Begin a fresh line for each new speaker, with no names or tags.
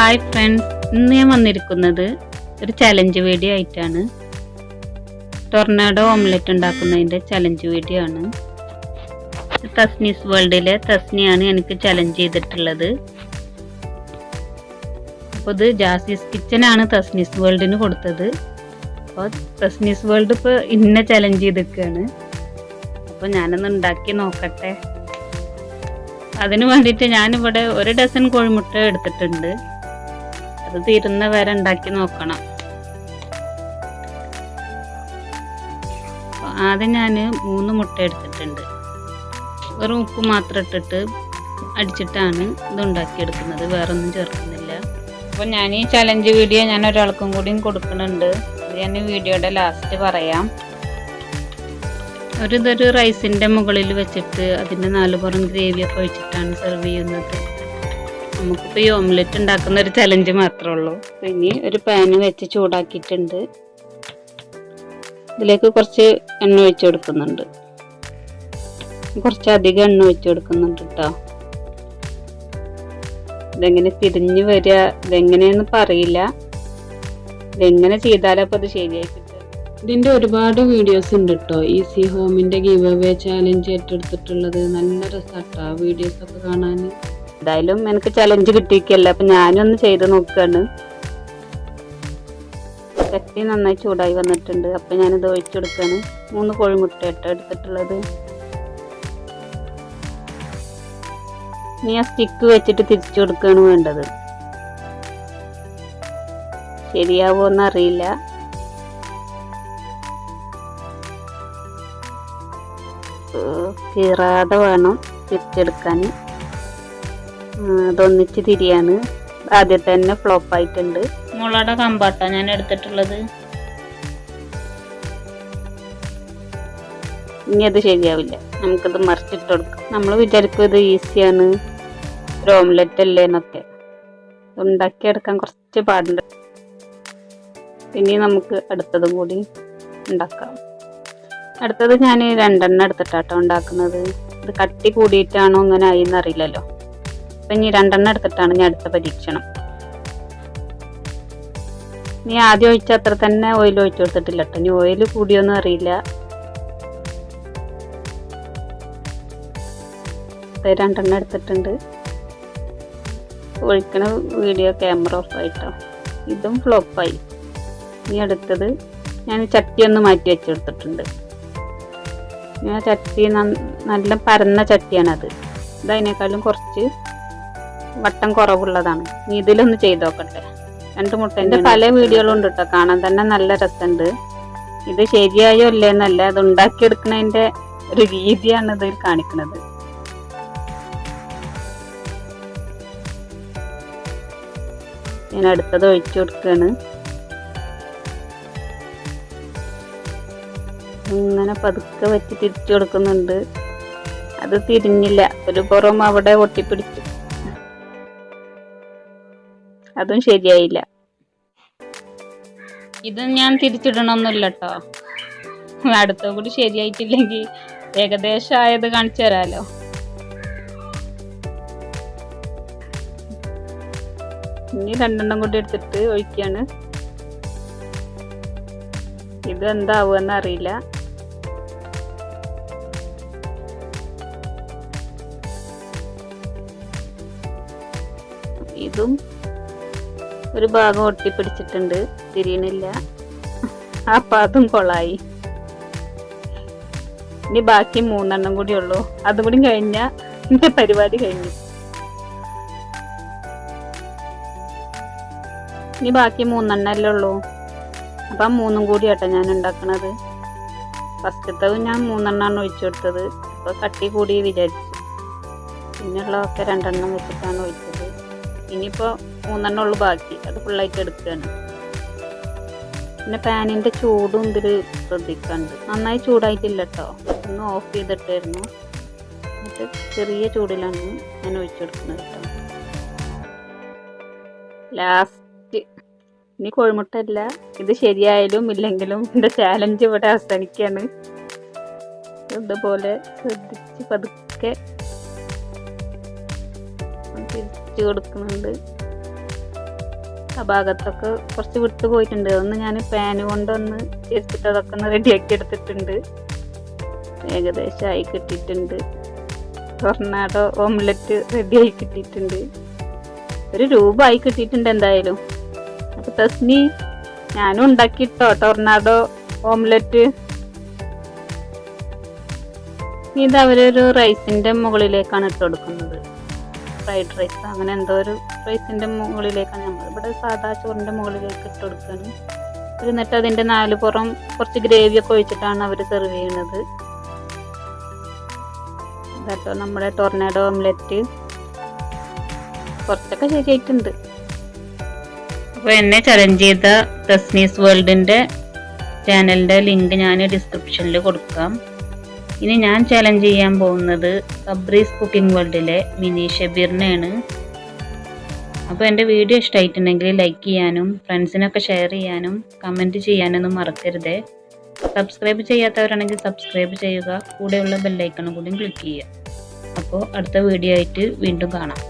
Hi friends, ഇന്ന് ഞാൻ വന്നിരിക്കുന്നത് ഒരു ചലഞ്ച് വീഡിയോ ആയിട്ടാണ്. ടൊർണാഡോ ഓംലെറ്റ് ഉണ്ടാക്കുന്നതിൻ്റെ ചലഞ്ച് വീഡിയോ ആണ്. തസ്നീസ് വേൾഡിലെ തസ്നിയാണ് എനിക്ക് ചലഞ്ച് ചെയ്തിട്ടുള്ളത്. അപ്പോൾ ഇത് ജാസീസ് കിച്ചനാണ് തസ്നീസ് വേൾഡിന് കൊടുത്തത്. അപ്പോൾ തസ്നീസ് വേൾഡ് ഇപ്പോൾ ഇന്നെ ചലഞ്ച് ചെയ്തിരിക്കുകയാണ്. അപ്പോൾ ഞാനൊന്ന് ഉണ്ടാക്കി നോക്കട്ടെ. അതിന് വേണ്ടിയിട്ട് ഞാനിവിടെ 1 ഡസൻ കോഴിമുട്ട എടുത്തിട്ടുണ്ട്. അത് തീരുന്ന വരെ ഉണ്ടാക്കി നോക്കണം. ആദ്യം ഞാൻ 3 മുട്ട എടുത്തിട്ടുണ്ട്. വെറും ഉപ്പ് മാത്രം ഇട്ടിട്ട് അടിച്ചിട്ടാണ് ഇത് ഉണ്ടാക്കിയെടുക്കുന്നത്, വേറൊന്നും ചേർക്കുന്നില്ല. അപ്പോൾ ഞാൻ ഈ ചലഞ്ച് വീഡിയോ ഞാൻ ഒരാൾക്കും കൂടിയും കൊടുക്കുന്നുണ്ട്. അത് ഞാൻ വീഡിയോയുടെ ലാസ്റ്റ് പറയാം. ഇതൊരു റൈസിൻ്റെ മുകളിൽ വെച്ചിട്ട് അതിൻ്റെ 4 പുറം ഗ്രേവിയൊക്കെ ഒഴിച്ചിട്ടാണ് സെർവ് ചെയ്യുന്നത്. നമുക്കിപ്പോൾ ഈ ഓംലെറ്റ് ഉണ്ടാക്കുന്ന ഒരു ചലഞ്ച് മാത്രമേ ഉള്ളൂ. ഇനി ഒരു പാന് വെച്ച് ചൂടാക്കിയിട്ടുണ്ട്. ഇതിലേക്ക് കുറച്ച് എണ്ണ ഒഴിച്ച് കൊടുക്കുന്നുണ്ട്. കുറച്ചധികം എണ്ണ ഒഴിച്ച് കൊടുക്കുന്നുണ്ട് കേട്ടോ. ഇതെങ്ങനെ തിരിഞ്ഞ് വരിക, ഇതെങ്ങനെയെന്ന് പറയില്ല. ഇതെങ്ങനെ ചെയ്താലപ്പോൾ അത് ശരിയായി കിട്ടുക. ഇതിൻ്റെ ഒരുപാട് വീഡിയോസ് ഉണ്ട് കേട്ടോ. ഈസി ഹോമിൻ്റെ ഗിവ് അവേ ചാലഞ്ച് ഏറ്റെടുത്തിട്ടുള്ളത്. നല്ല രസമാട്ടോ ആ വീഡിയോസൊക്കെ കാണാൻ. എന്തായാലും എനിക്ക് ചലഞ്ച് കിട്ടിയിക്കല്ല, അപ്പം ഞാനൊന്ന് ചെയ്ത് നോക്കുകയാണ്. ചട്ടി നന്നായി ചൂടായി വന്നിട്ടുണ്ട്. അപ്പം ഞാനിത് ഒഴിച്ചു കൊടുക്കുകയാണ്. 3 കോഴിമുട്ട എടുത്തിട്ടുള്ളത്. ഇനി ആ സ്റ്റിക്ക് വെച്ചിട്ട് തിരിച്ചു കൊടുക്കുകയാണ് വേണ്ടത്. ശരിയാവുമോന്ന് അറിയില്ല. കീറാതെ വേണം തിരിച്ചെടുക്കാൻ. അതൊന്നിച്ച് തിരിയാണ്. ആദ്യത്തെ തന്നെ ഫ്ലോപ്പ് ആയിട്ടുണ്ട്. മുളയുടെ കമ്പാട്ടാ ഞാൻ എടുത്തിട്ടുള്ളത്. ഇനി അത് ശരിയാവില്ല, നമുക്കത് മറിച്ചിട്ട് കൊടുക്കാം. നമ്മൾ വിചാരിക്കും ഇത് ഈസിയാണ്, ഒരു ഓംലെറ്റ് അല്ലേ എന്നൊക്കെ. ഉണ്ടാക്കിയെടുക്കാൻ കുറച്ച് പാടുണ്ട്. ഇനി നമുക്ക് അടുത്തതും കൂടി ഉണ്ടാക്കാം. അടുത്തത് ഞാൻ 2 എണ്ണം എടുത്തിട്ടാട്ടോ ഉണ്ടാക്കുന്നത്. ഇത് കട്ടി കൂടിയിട്ടാണോ അങ്ങനെ ആയി എന്നറിയില്ലല്ലോ. അപ്പം ഇനി 2 എണ്ണം എടുത്തിട്ടാണ് ഞാൻ അടുത്ത പരീക്ഷണം. നീ ആദ്യം ഒഴിച്ച അത്ര തന്നെ ഓയിൽ ഒഴിച്ചു കൊടുത്തിട്ടില്ല കേട്ടോ. ഇനി ഓയിൽ കൂടിയൊന്നും അറിയില്ല. 2 എണ്ണം എടുത്തിട്ടുണ്ട്. ഒഴിക്കണ വീഡിയോ ക്യാമറ ഓഫ് ആയിട്ടോ. ഇതും ഫ്ലോപ്പായി. ഇനി അടുത്തത് ഞാൻ ചട്ടി ഒന്ന് മാറ്റി വെച്ചെടുത്തിട്ടുണ്ട്. ഞാൻ ചട്ടി നല്ല പരന്ന ചട്ടിയാണത്. ഇതതിനേക്കാളും കുറച്ച് വട്ടം കുറവുള്ളതാണ്. ഇനി ഇതിലൊന്ന് ചെയ്ത് നോക്കട്ടെ. 2 മുട്ട. എൻ്റെ പല വീഡിയോകളും ഉണ്ട് കേട്ടോ, കാണാൻ തന്നെ നല്ല രസമുണ്ട്. ഇത് ശരിയായോ ഇല്ലേന്നല്ല, അത് ഉണ്ടാക്കിയെടുക്കുന്നതിൻ്റെ ഒരു രീതിയാണ് ഇതിൽ കാണിക്കുന്നത്. ഞാൻ അടുത്തത് ഒഴിച്ചു കൊടുക്കുകയാണ്. ഇങ്ങനെ പതുക്കെ വെച്ച് തിരിച്ചു കൊടുക്കുന്നുണ്ട്. അത് തിരിഞ്ഞില്ല, ഒരു പുറം അവിടെ ഒട്ടിപ്പിടിച്ചു. അതും ശരിയായില്ല. ഇത് ഞാൻ തിരിച്ചിടണമൊന്നുമില്ല കേട്ടോ. അടുത്ത കൂടി ശരിയായിട്ടില്ലെങ്കിൽ ഏകദേശം ആയത് കാണിച്ചു തരാമല്ലോ. ഇനി 2 എണ്ണം കൂടി എടുത്തിട്ട് ഒഴിക്കുകയാണ്. ഇത് എന്താവുമെന്ന് അറിയില്ല. ഇതും ഒരു ഭാഗം ഒട്ടിപ്പിടിച്ചിട്ടുണ്ട്, തിരിയണില്ല. അപ്പം അതും കൊളായി. ഇനി ബാക്കി 3 എണ്ണം കൂടി ഉള്ളൂ. അതും കൂടി കഴിഞ്ഞാൽ എൻ്റെ പരിപാടി കഴിഞ്ഞു. ഇനി ബാക്കി 3 എണ്ണല്ലേ ഉള്ളൂ. അപ്പം 3 കൂടി ആട്ടോ ഞാൻ ഉണ്ടാക്കണത്. ഫസ്റ്റത്തെ ഞാൻ 3 എണ്ണമാണ് ഒഴിച്ചു കൊടുത്തത്. അപ്പോൾ കട്ടി കൂടി വിചാരിച്ചു. പിന്നെയുള്ളതൊക്കെ 2 എണ്ണം വെച്ചിട്ടാണ് ഒഴിച്ചത്. ഇനിയിപ്പോൾ 3 എണ്ണം ഉള്ളു ബാക്കി. അത് ഫുള്ളായിട്ട് എടുക്കുകയാണ്. പിന്നെ പാനിൻ്റെ ചൂടും ഇതിൽ ശ്രദ്ധിക്കാനുണ്ട്. നന്നായി ചൂടായിട്ടില്ല കേട്ടോ. ഒന്ന് ഓഫ് ചെയ്തിട്ടായിരുന്നു. എന്നിട്ട് ചെറിയ ചൂടിലാണ് ഞാൻ ഒഴിച്ചു കൊടുക്കുന്നത് കേട്ടോ. ലാസ്റ്റ് ഇനി കോഴിമുട്ട ഇല്ല. ഇത് ശരിയായാലും ഇല്ലെങ്കിലും എൻ്റെ ചാലഞ്ച് ഇവിടെ അവസാനിക്കുകയാണ്. ഇതുപോലെ ശ്രദ്ധിച്ച് പതുക്കെ തിരിച്ചു കൊടുക്കുന്നുണ്ട്. ആ ഭാഗത്തൊക്കെ കുറച്ച് വിട്ട് പോയിട്ടുണ്ട്. അതൊന്ന് ഞാൻ പാന് കൊണ്ടൊന്ന് ചേർത്തിട്ട് അതൊക്കെ ഒന്ന് റെഡിയാക്കി എടുത്തിട്ടുണ്ട്. ഏകദേശം ആയി കിട്ടിയിട്ടുണ്ട്. ടൊർണാഡോ ഓംലെറ്റ് റെഡിയായി കിട്ടിയിട്ടുണ്ട്. ഒരു രൂപ ആയി കിട്ടിയിട്ടുണ്ട് എന്തായാലും. അപ്പോൾ തസ്നി ഞാനും ഉണ്ടാക്കിയിട്ടോ ടൊർണാഡോ ഓംലെറ്റ്. ഇത് അവരൊരു റൈസിൻ്റെ മുകളിലേക്കാണ് ഇട്ട് കൊടുക്കുന്നത്. ഫ്രൈഡ് റൈസ് അങ്ങനെ എന്തോ ഒരു റൈസിൻ്റെ മുകളിലേക്കാണ്. നമ്മളിവിടെ സാധാ ചോറിൻ്റെ മുകളിലേക്ക് ഇട്ട് കൊടുക്കുകയാണ്. എന്നിട്ട് അതിൻ്റെ 4 പുറം കുറച്ച് ഗ്രേവിയൊക്കെ ഒഴിച്ചിട്ടാണ് അവർ സെർവ് ചെയ്യുന്നത്. കേട്ടോ നമ്മുടെ ടൊർണാഡോ ഓംലെറ്റ് കുറച്ചൊക്കെ ശരിയായിട്ടുണ്ട്. അപ്പോൾ എന്നെ ചലഞ്ച് ചെയ്ത തസ്നീസ് വേൾഡിൻ്റെ ചാനലിൻ്റെ ലിങ്ക് ഞാൻ ഡിസ്ക്രിപ്ഷനിൽ കൊടുക്കാം. ഇനി ഞാൻ ചലഞ്ച് ചെയ്യാൻ പോകുന്നത് സബ്രീസ് കുക്കിംഗ് വേൾഡിലെ മിനി ഷബീറിനെയാണ്. അപ്പോൾ എൻ്റെ വീഡിയോ ഇഷ്ടമായിട്ടുണ്ടെങ്കിൽ ലൈക്ക് ചെയ്യാനും ഫ്രണ്ട്സിനൊക്കെ ഷെയർ ചെയ്യാനും കമൻറ്റ് ചെയ്യാനൊന്നും മറക്കരുതേ. സബ്സ്ക്രൈബ് ചെയ്യാത്തവരാണെങ്കിൽ സബ്സ്ക്രൈബ് ചെയ്യുക. കൂടെയുള്ള ബെല്ലൈക്കണും കൂടി ക്ലിക്ക് ചെയ്യുക. അപ്പോൾ അടുത്ത വീഡിയോ ആയിട്ട് വീണ്ടും കാണാം.